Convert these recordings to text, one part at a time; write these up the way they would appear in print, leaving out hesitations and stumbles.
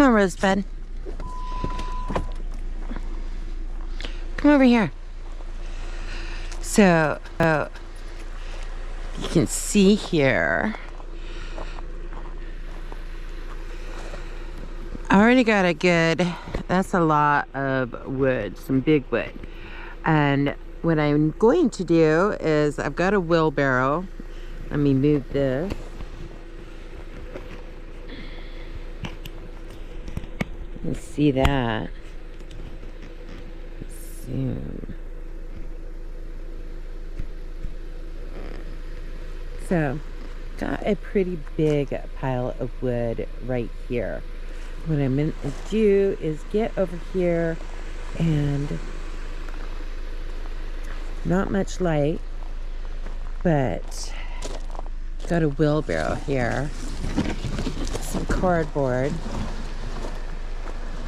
Come on, Rosebud. Come over here. So, you can see here, I already got a good, that's a lot of wood, some big wood. And what I'm going to do is, I've got a wheelbarrow. Let me move this. You can see that. Zoom. So, got a pretty big pile of wood right here. What I'm going to do is get over here, and not much light, but got a wheelbarrow here, some cardboard,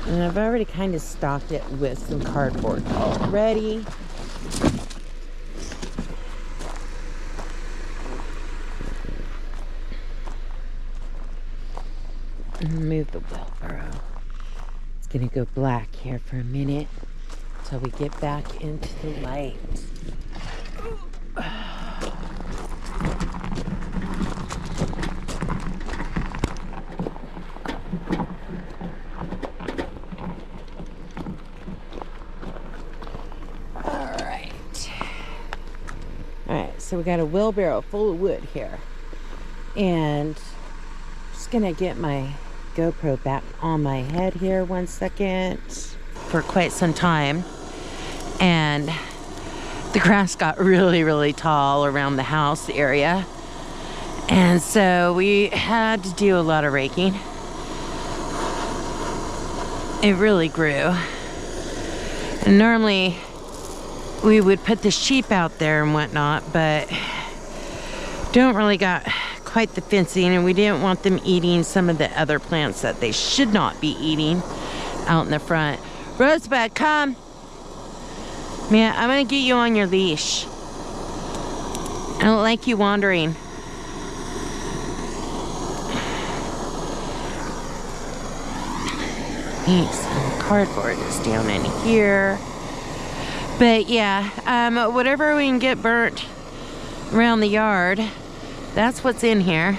and I've already kind of stocked it with some cardboard already. Move the wheelbarrow. It's gonna go black here for a minute until we get back into the light. Alright, so we got a wheelbarrow full of wood here. And I'm just gonna get my GoPro back on my head here 1 second. For quite some time, and the grass got really tall around the house area, and so we had to do a lot of raking. It really grew, and normally we would put the sheep out there and whatnot, but don't really got quite the fencing, and we didn't want them eating some of the other plants that they should not be eating out in the front. Rosebud, come. Man, I'm gonna get you on your leash. I don't like you wandering. Some cardboard is down in here. But yeah, whatever we can get burnt around the yard, that's what's in here.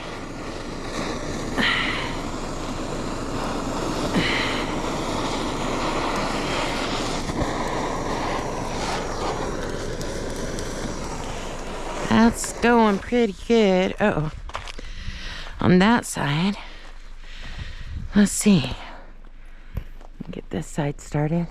That's going pretty good. Uh-oh. On that side, let's see. Get this side started.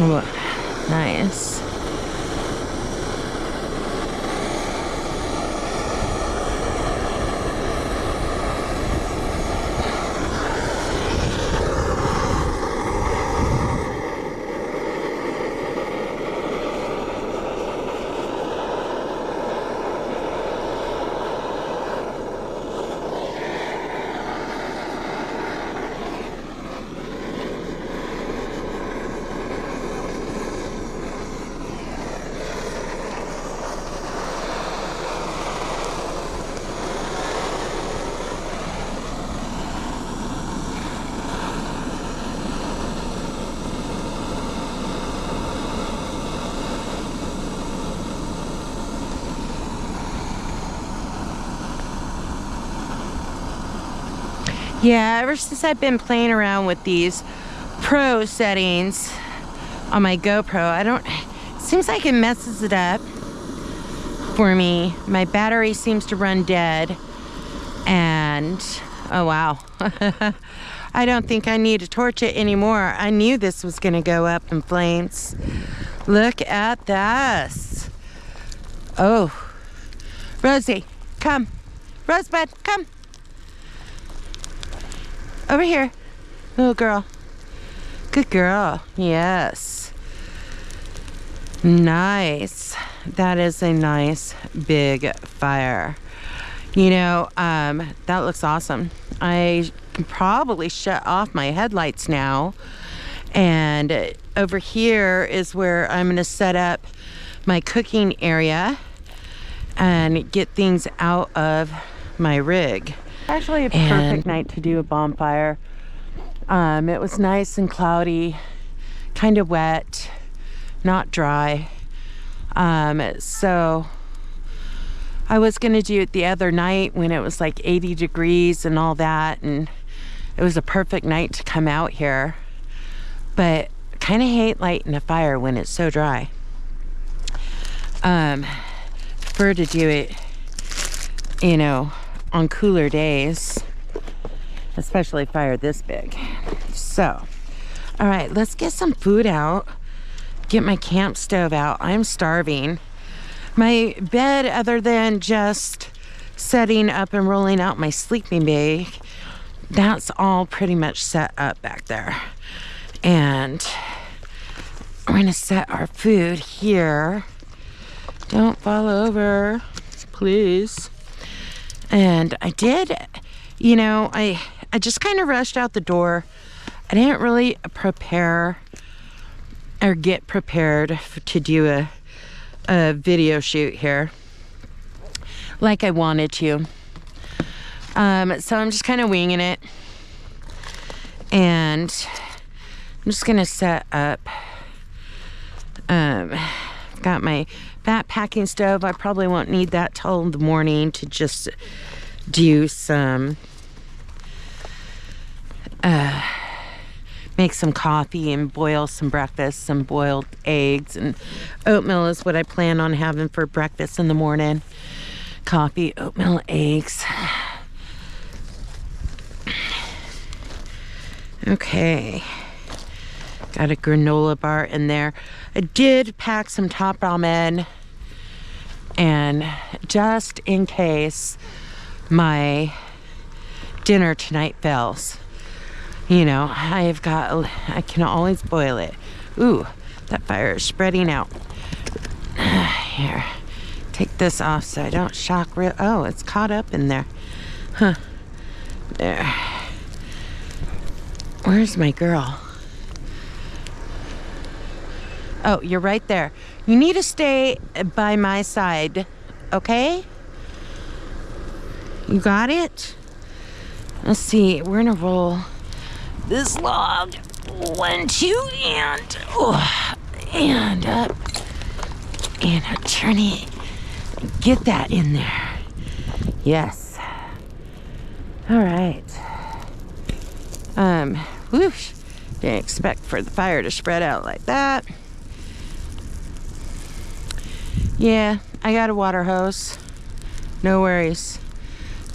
Oh, nice. Yeah, ever since I've been playing around with these pro settings on my GoPro, it seems like it messes it up for me. My battery seems to run dead, and oh wow. I don't think I need to torch it anymore. I knew this was gonna go up in flames. Look at this. Oh, Rosie, come. Rosebud, come. Over here, little girl. Good girl. Yes. Nice. That is a nice big fire. You know, that looks awesome. I can probably shut off my headlights now And over here is where I'm gonna set up my cooking area and get things out of my rig. Actually a perfect night to do a bonfire. It was nice and cloudy, kind of wet, not dry. So I was gonna do it the other night when it was like 80 degrees and all that, and it was a perfect night to come out here. But kind of hate lighting a fire when it's so dry. Prefer to do it, you know, on cooler days, especially fire this big. So, all right, let's get some food out. Get my camp stove out. I'm starving. My bed, other than just setting up and rolling out my sleeping bag, that's all pretty much set up back there. And we're gonna set our food here. Don't fall over, please. And I did, you know, I just kind of rushed out the door. I didn't really prepare or get prepared to do a video shoot here like I wanted to. So I'm just kind of winging it. And I'm just gonna set up, got my fat packing stove. I probably won't need that till the morning to just do some, make some coffee and boil some breakfast, some boiled eggs, and oatmeal is what I plan on having for breakfast in the morning. Coffee, oatmeal, eggs. Okay. Got a granola bar in there. I did pack some top ramen, and just in case my dinner tonight fails, you know, I can always boil it. Ooh, that fire is spreading out. Here, take this off so I don't shock oh, it's caught up in there. Huh, there. Where's my girl? Oh, you're right there. You need to stay by my side, okay? You got it? Let's see, we're gonna roll this log. 1, 2, and up. And turn it. Get that in there. Yes. All right. Whoosh. Didn't expect for the fire to spread out like that. Yeah, I got a water hose. No worries.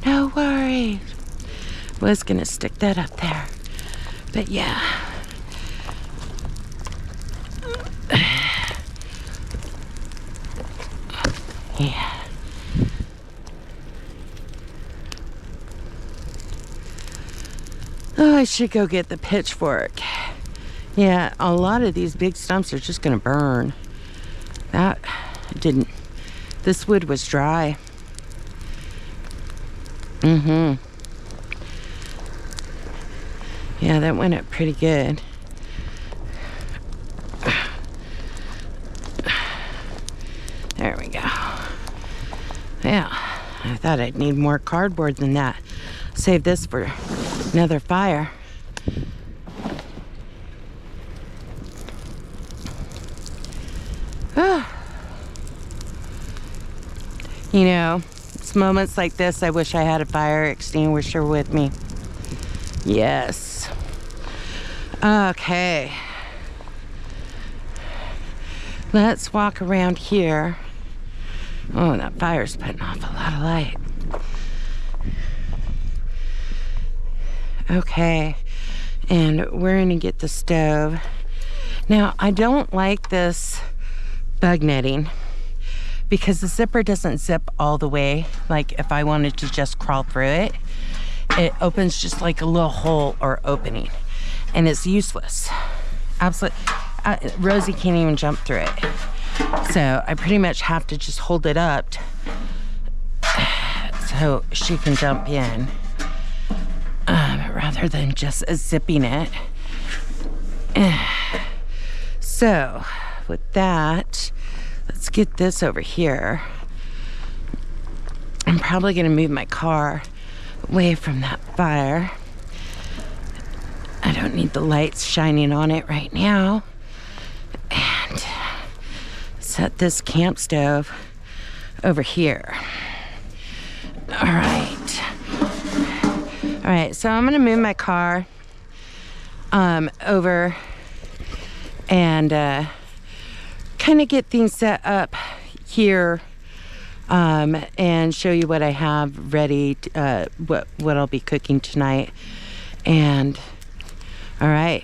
No worries. Was gonna stick that up there. But yeah. Yeah. Oh, I should go get the pitchfork. Yeah, a lot of these big stumps are just gonna burn. That didn't, this wood was dry. Yeah, that went up pretty good. There we go. Yeah, I thought I'd need more cardboard than that. Save this for another fire. You know, it's moments like this I wish I had a fire extinguisher with me. Yes. Okay. Let's walk around here. Oh, that fire's putting off a lot of light. Okay. And we're gonna get the stove. Now, I don't like this bug netting because the zipper doesn't zip all the way. Like if I wanted to just crawl through it, it opens just like a little hole or opening, and it's useless. Absolutely. Rosie can't even jump through it. So I pretty much have to just hold it up so she can jump in, rather than just zipping it. So, with that, let's get this over here. I'm probably gonna move my car away from that fire. I don't need the lights shining on it right now. And set this camp stove over here. All right. All right, so I'm gonna move my car over and kind of get things set up here and show you what I have ready, what I'll be cooking tonight. And all right,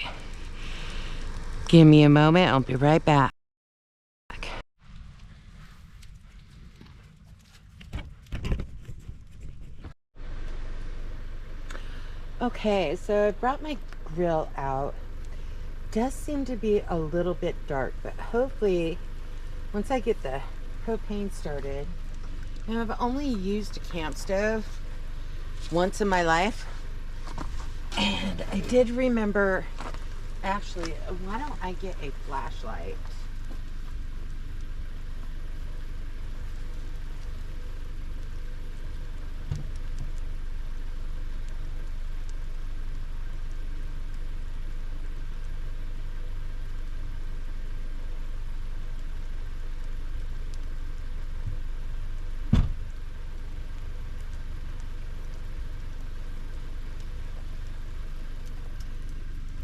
give me a moment, I'll be right back. Okay, so I brought my grill out. Does seem to be a little bit dark, but hopefully once I get the propane started, and I've only used a camp stove once in my life, and I did remember, actually, why don't I get a flashlight?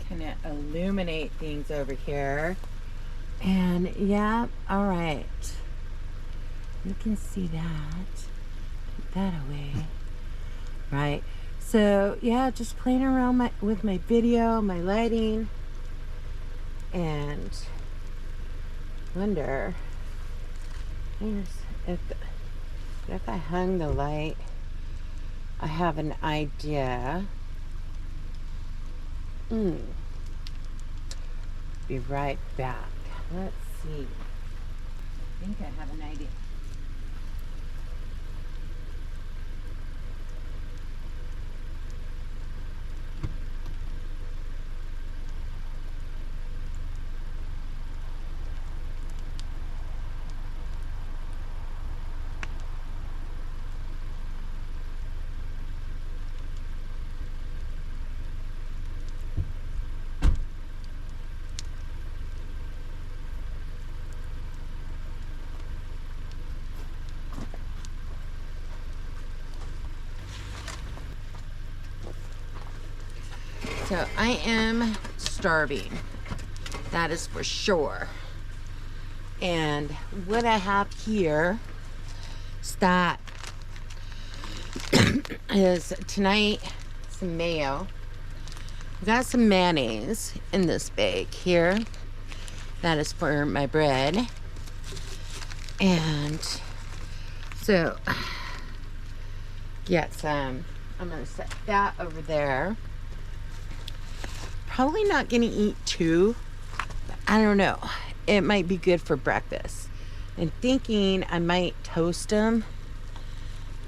Kind of illuminate things over here. And yeah, all right, you can see that. Put that away. Right, so yeah, just playing around with my video, my lighting, and wonder if I hung the light, I have an idea. Be right back. Let's see. I think I have an idea. So I am starving, that is for sure. And what I have here is that is tonight some mayo. I've got some mayonnaise in this bag here. That is for my bread. And so get some, I'm gonna set that over there. Probably not gonna eat two, but I don't know. It might be good for breakfast. And thinking I might toast them.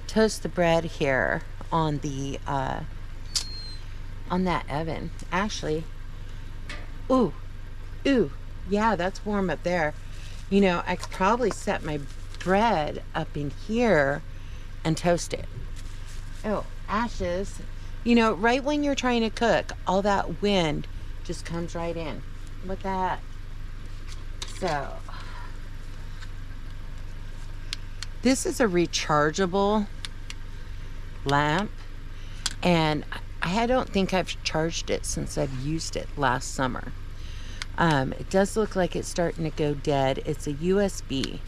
Toast the bread here on the on that oven. Actually, ooh, yeah, that's warm up there. You know, I could probably set my bread up in here and toast it. Oh, ashes. You know, right when you're trying to cook, all that wind just comes right in. Look at that. So, this is a rechargeable lamp, and I don't think I've charged it since I've used it last summer. It does look like it's starting to go dead. It's a USB.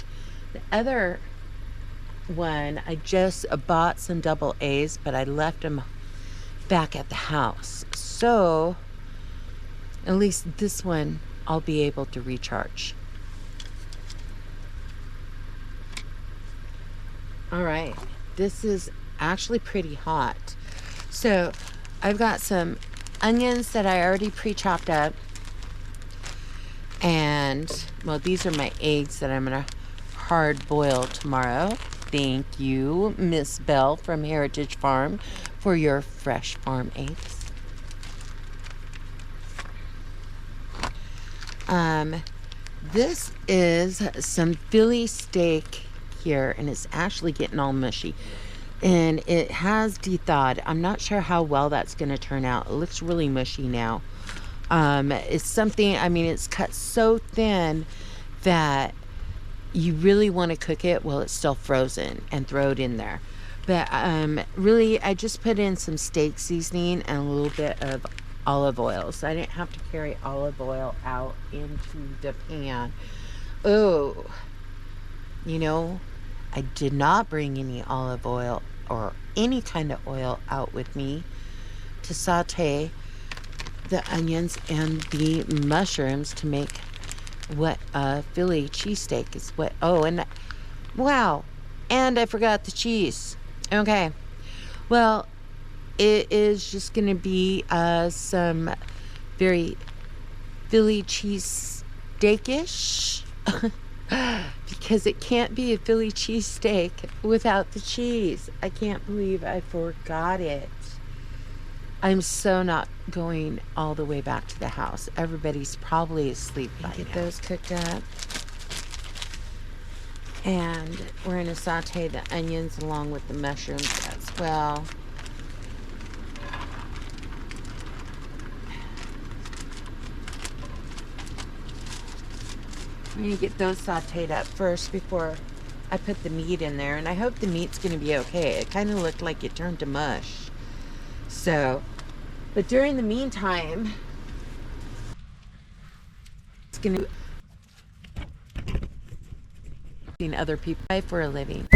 The other one, I just bought some double A's, but I left them back at the house. So, at least this one I'll be able to recharge. All right, this is actually pretty hot. So, I've got some onions that I already pre-chopped up. And, well, these are my eggs that I'm gonna hard boil tomorrow. Thank you, Miss Bell from Heritage Farm, for your fresh farm eggs. This is some Philly steak here, and it's actually getting all mushy. And it has de-thawed. I'm not sure how well that's going to turn out. It looks really mushy now. It's something, I mean, it's cut so thin that you really want to cook it while it's still frozen and throw it in there. But really, I just put in some steak seasoning and a little bit of olive oil, so I didn't have to carry olive oil out into the pan. Oh, you know, I did not bring any olive oil or any kind of oil out with me to saute the onions and the mushrooms to make what Philly cheesesteak is. What? Oh, and wow, and I forgot the cheese. Okay, well, it is just gonna be some very Philly cheesesteak-ish because it can't be a Philly cheesesteak without the cheese. I can't believe I forgot it. I'm so not going all the way back to the house. Everybody's probably asleep by now. Get those cooked up. And we're going to saute the onions along with the mushrooms as well. I'm going to get those sauteed up first before I put the meat in there. And I hope the meat's going to be okay. It kind of looked like it turned to mush. So, but during the meantime, it's going to other people for a living.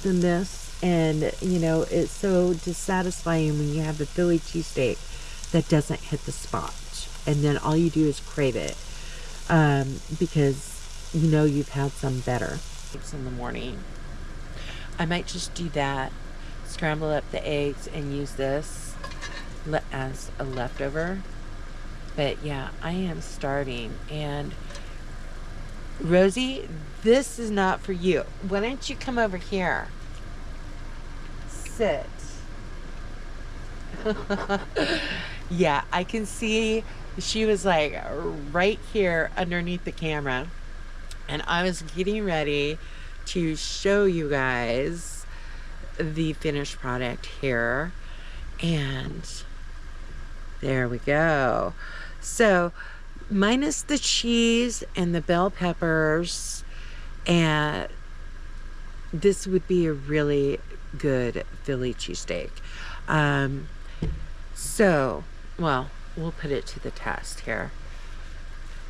Than this, and you know, it's so dissatisfying when you have a Philly cheesesteak that doesn't hit the spot, and then all you do is crave it because you know you've had some better. It's in the morning. I might just do that, scramble up the eggs and use this as a leftover. But yeah, I am starving. And Rosie, this is not for you. Why don't you come over here? Sit. Yeah, I can see she was like right here underneath the camera. And I was getting ready to show you guys the finished product here. And there we go. So, minus the cheese and the bell peppers, and this would be a really good Philly cheesesteak. So, well, we'll put it to the test here.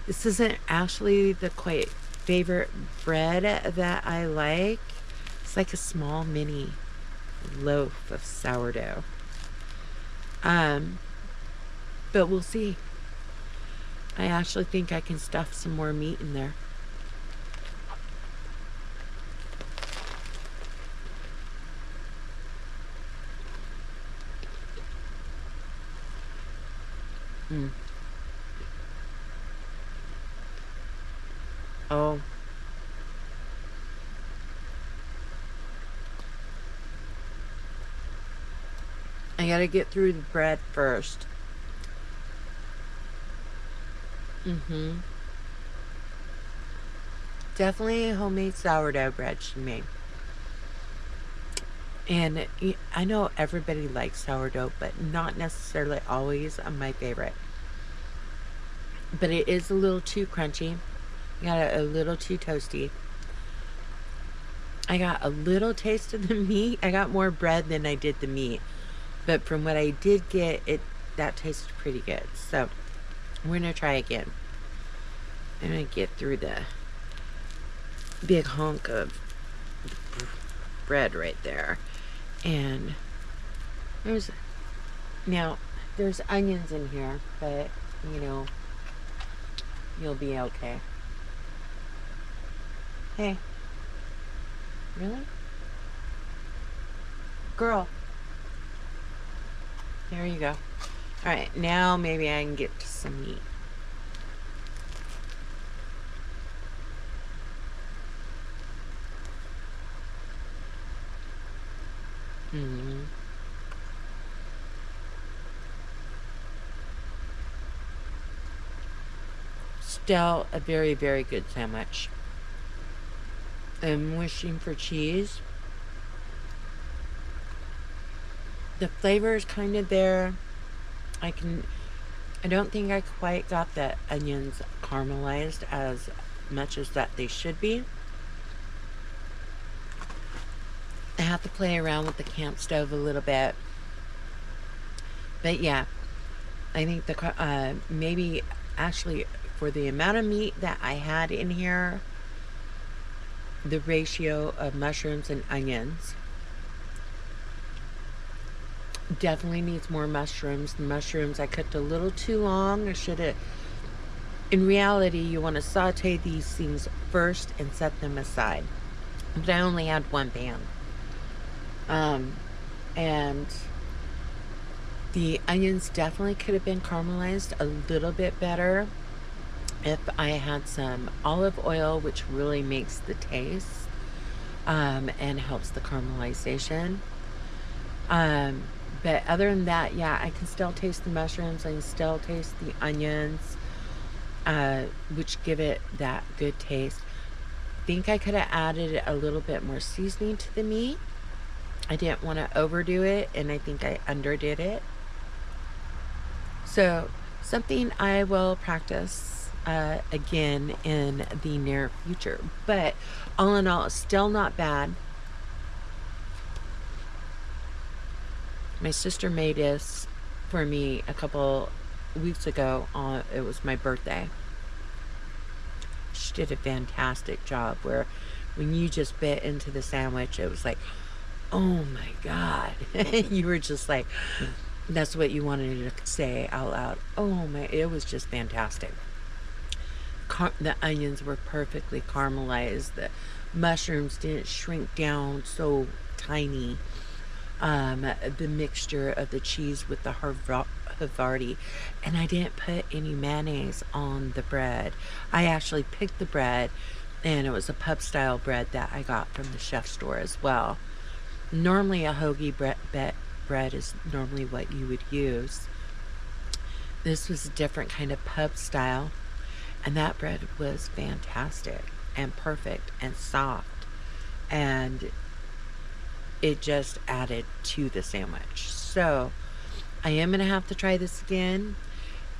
This isn't actually the quite favorite bread that I like. It's like a small mini loaf of sourdough. But we'll see. I actually think I can stuff some more meat in there. Oh. I gotta get through the bread first. Definitely homemade sourdough bread she made. And I know everybody likes sourdough, but not necessarily always my favorite. But it is a little too crunchy. Got a little too toasty. I got a little taste of the meat. I got more bread than I did the meat. But from what I did get, that tasted pretty good. So we're gonna try again. I'm gonna get through the big hunk of bread right there. And there's onions in here, but you know, You'll be okay. Hey, really? Girl, there you go. All right, now maybe I can get to some meat. Mm-hmm. Still a very, very good sandwich. I'm wishing for cheese. The flavor is kind of there. I don't think I quite got the onions caramelized as much as that they should be. I have to play around with the camp stove a little bit. But yeah, I think maybe actually for the amount of meat that I had in here, the ratio of mushrooms and onions definitely needs more mushrooms. The mushrooms I cooked a little too long. I should have. In reality, you want to saute these things first and set them aside. But I only had one pan. And the onions definitely could have been caramelized a little bit better if I had some olive oil, which really makes the taste and helps the caramelization. But other than that, yeah, I can still taste the mushrooms. I can still taste the onions, which give it that good taste. I think I could have added a little bit more seasoning to the meat. I didn't want to overdo it, and I think I underdid it. So, something I will practice again in the near future. But all in all, still not bad. My sister made this for me a couple weeks ago. It was my birthday. She did a fantastic job where when you just bit into the sandwich, it was like, oh my God. You were just like, that's what you wanted to say out loud. Oh my, it was just fantastic. The onions were perfectly caramelized. The mushrooms didn't shrink down so tiny. The mixture of the cheese with the Havarti, and I didn't put any mayonnaise on the bread. I actually picked the bread, and it was a pub style bread that I got from the chef store as well. Normally, a hoagie bread is normally what you would use. This was a different kind of pub style, and that bread was fantastic and perfect and soft, and it just added to the sandwich. So I am going to have to try this again.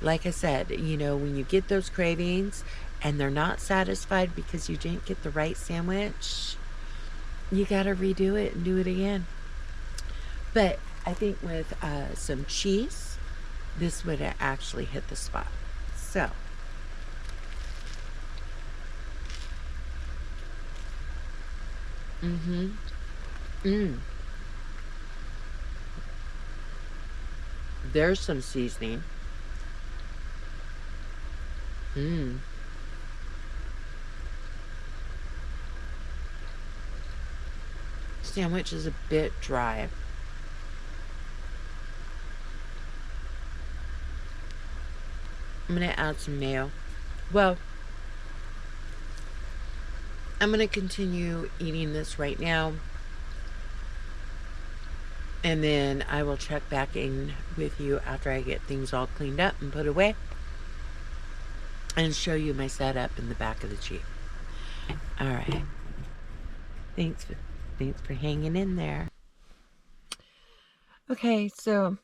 Like I said, when you get those cravings and they're not satisfied because you didn't get the right sandwich, you got to redo it and do it again. But I think with some cheese, this would actually hit the spot. So there's some seasoning. Sandwich is a bit dry. I'm going to add some mayo. Well, I'm going to continue eating this right now. And then I will check back in with you after I get things all cleaned up and put away. And show you my setup in the back of the Jeep. All right. Thanks for hanging in there. Okay, so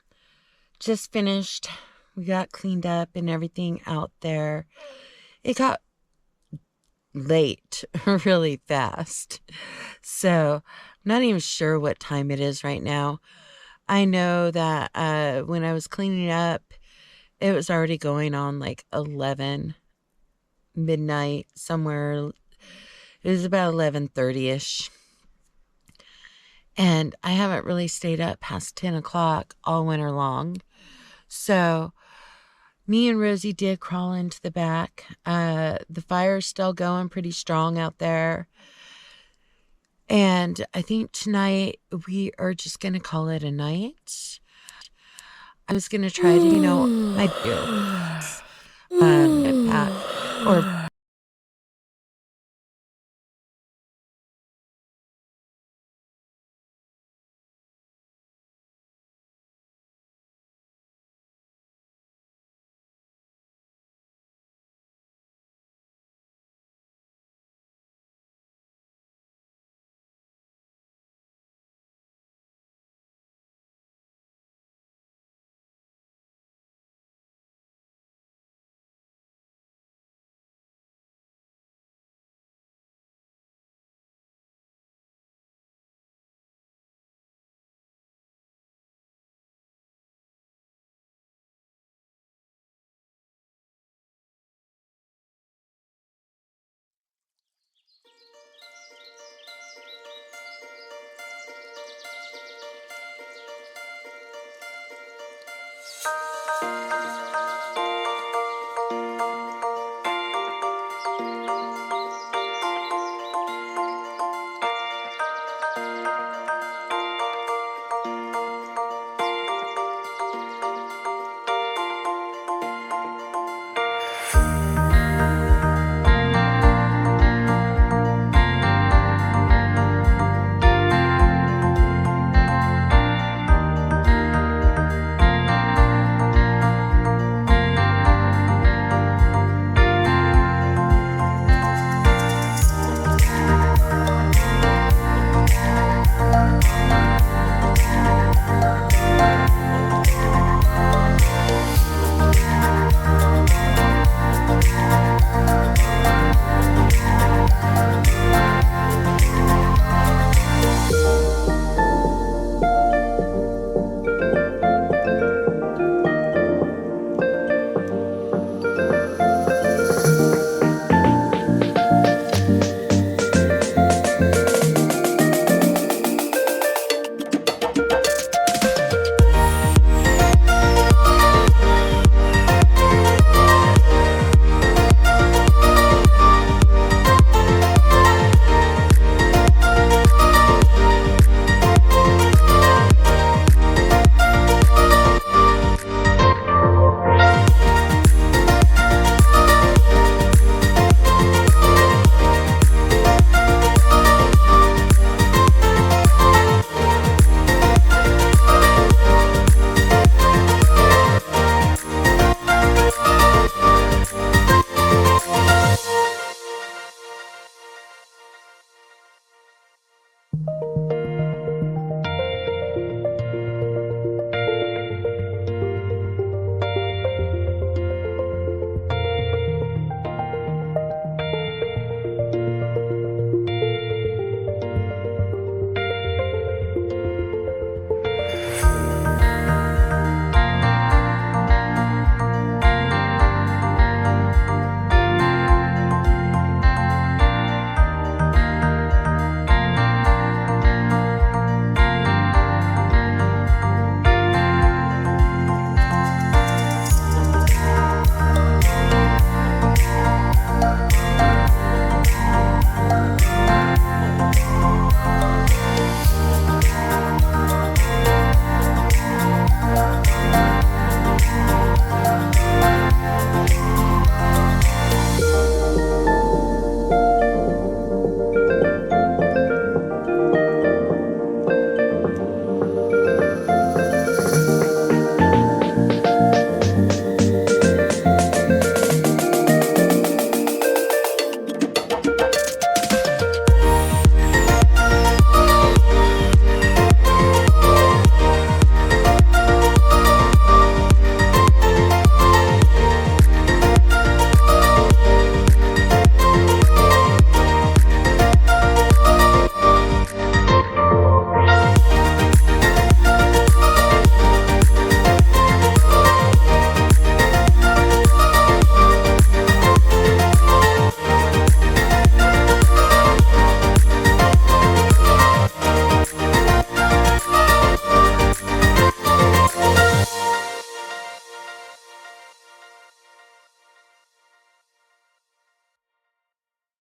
just finished. We got cleaned up and everything out there. It got late really fast. So I'm not even sure what time it is right now. I know that when I was cleaning up, it was already going on like 11 midnight somewhere. It was about 11:30ish. And I haven't really stayed up past 10 o'clock all winter long. So Me and Rosie did crawl into the back. The fire's still going pretty strong out there. And I think tonight we are just going to call it a night. I was going to try to, I do, back, or